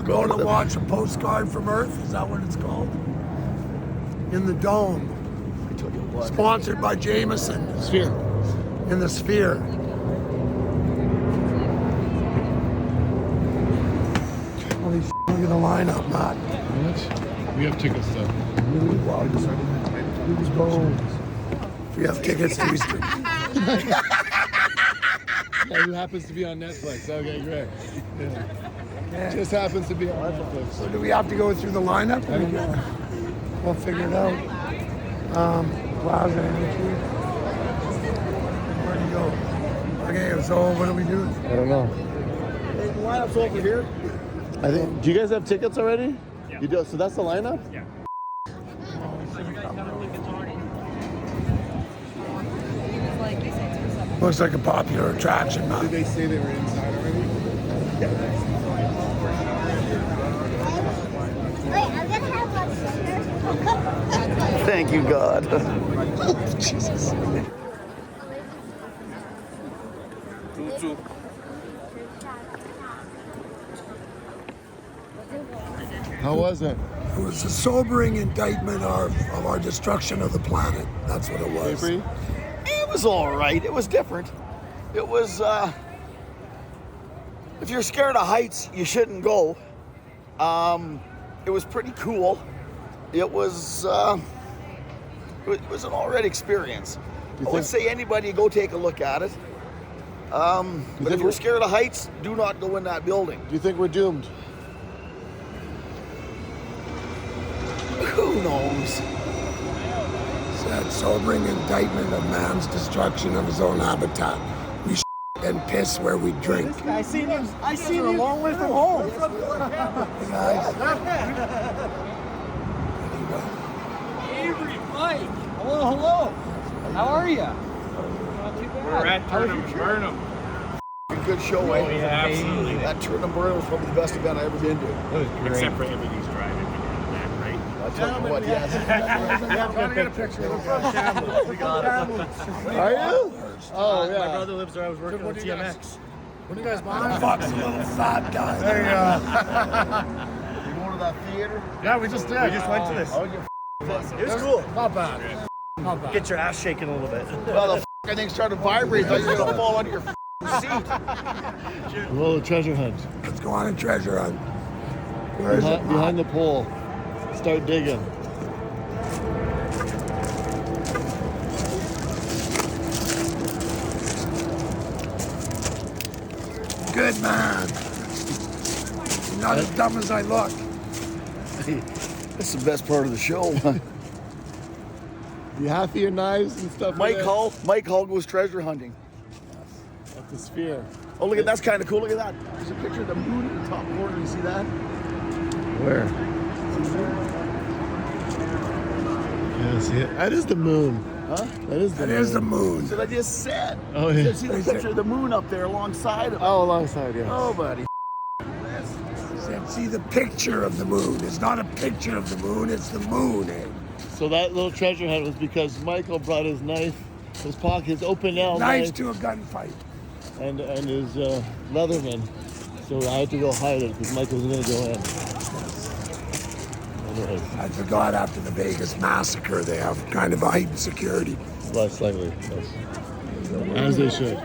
going to watch a postcard from Earth. Is that what it's called? In the Dome. I tell you what. Sponsored by Jameson. Sphere. In the Sphere. Holy shit, look at the lineup, Matt. What? We have tickets though. Let's go. We have tickets to Easter. Yeah, who happens to be on Netflix? Okay, great. Yeah. Just happens to be on Netflix. So do we have to go through the lineup? We'll figure it out. Plaza entry. Where do you go? Okay, so what do we do? I don't know. Hey, the lineup's over here. I think. Do you guys have tickets already? Yeah. You do. So that's the lineup. Yeah. Looks like a popular attraction, man. Did they say they were inside already? Wait, I'm gonna have one. Thank you, God. Jesus. How was it? It was a sobering indictment of our destruction of the planet. That's what it was. Avery? It was all right. It was different. It was, if you're scared of heights, you shouldn't go. It was pretty cool. It was an all right experience. I would say anybody go take a look at it. But if you're scared of heights, do not go in that building. Do you think we're doomed? Who knows? That sobering indictment of man's destruction of his own habitat. We and piss where we drink. I seen him. I seen him a long way from home. Hey guys. Avery, Mike. Hello. How are you? Not too bad. We're at Burnham. Good show, eh? Oh, yeah, absolutely. That Turnham Burnham was probably the best event I ever been to. It was great. Except for Avery's driving. Right? I'll tell you what, yes. Trying to get a picture of Kamloops. We got it. Are you? Oh, yeah. My brother lives there. I was working with TMX. What are you guys buying? Fuck's a little fat guy. There you go. You going to that theater? Yeah, we just did. We just went to this. Oh, you It was cool. Not bad. Not bad. Get your ass shaking a little bit. well, the thing started vibrating. I thought you were going to fall out of your seat. Well, treasure hunt. Let's go on a treasure hunt. Where is it? Behind the pole. Start digging. Good man. You're not as dumb as I look. That's the best part of the show. You happy your knives and stuff? Mike Hull goes treasure hunting. At the Sphere. Oh, look at that's kind of cool. Look at that. There's a picture of the moon in the top corner. You see that? Where? Yeah, see it? That is the moon. Huh? That is the moon. That's what I just said. Oh, yeah. You see the picture of the moon up there alongside of it. Oh, alongside, yeah. Oh, buddy. See the picture of the moon. It's not a picture of the moon, it's the moon. Eh? So that little treasure hunt was because Michael brought his knife, his pocket, his open L Knives knife, to a gunfight. and his Leatherman. So I had to go hide it because Michael was going to go in. Anyways, I forgot after the Vegas massacre, they have kind of heightened security. less slightly, yes. As they should.